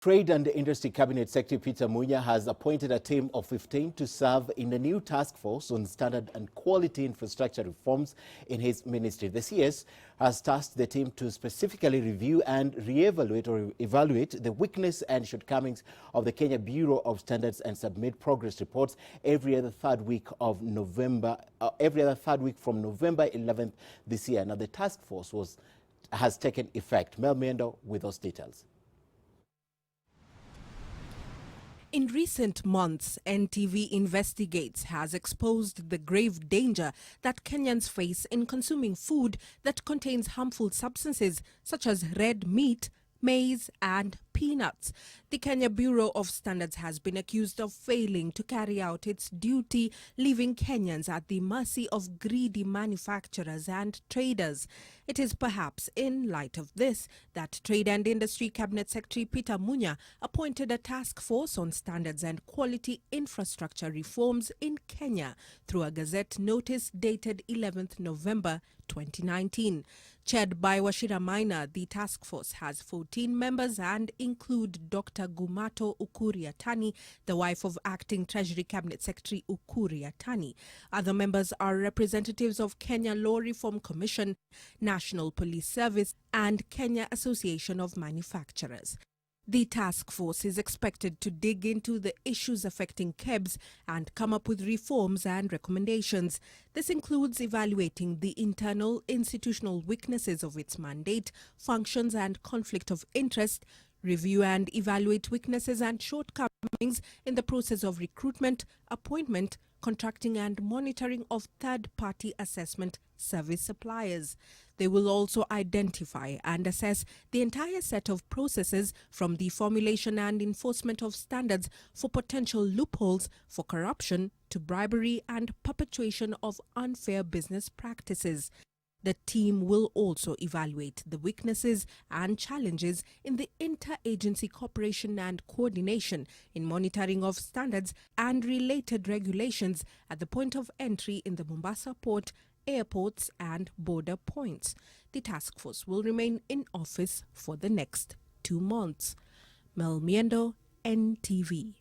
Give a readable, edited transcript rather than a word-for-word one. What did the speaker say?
Trade and Industry Cabinet Secretary Peter Munya has appointed a team of 15 to serve in the new task force on standard and quality infrastructure reforms in his ministry. The CS has tasked the team to specifically review and re-evaluate or evaluate the weakness and shortcomings of the Kenya Bureau of Standards and submit progress reports every other third week from November 11th this year. Now, the task force has taken effect. Mel Miendo with those details. In recent months, NTV Investigates has exposed the grave danger that Kenyans face in consuming food that contains harmful substances such as red meat, maize and peanuts. The Kenya Bureau of Standards has been accused of failing to carry out its duty, leaving Kenyans at the mercy of greedy manufacturers and traders. It is perhaps in light of this that Trade and Industry Cabinet Secretary Peter Munya appointed a task force on standards and quality infrastructure reforms in Kenya through a Gazette notice dated 11th November 2019. Chaired by Wachira Maina, the task force has 14 members and include Dr. Gumato Yatani, the wife of Acting Treasury Cabinet Secretary Yatani. Other members are representatives of Kenya Law Reform Commission, National Police Service and Kenya Association of Manufacturers. The task force is expected to dig into the issues affecting KEBS and come up with reforms and recommendations. This includes evaluating the internal institutional weaknesses of its mandate, functions and conflict of interest, review and evaluate weaknesses and shortcomings in the process of recruitment, appointment, contracting and monitoring of third-party assessment service suppliers. They will also identify and assess the entire set of processes from the formulation and enforcement of standards for potential loopholes for corruption to bribery and perpetuation of unfair business practices. The team will also evaluate the weaknesses and challenges in the interagency cooperation and coordination in monitoring of standards and related regulations at the point of entry in the Mombasa port, airports and border points. The task force will remain in office for the next 2 months. Mel Miendo, NTV.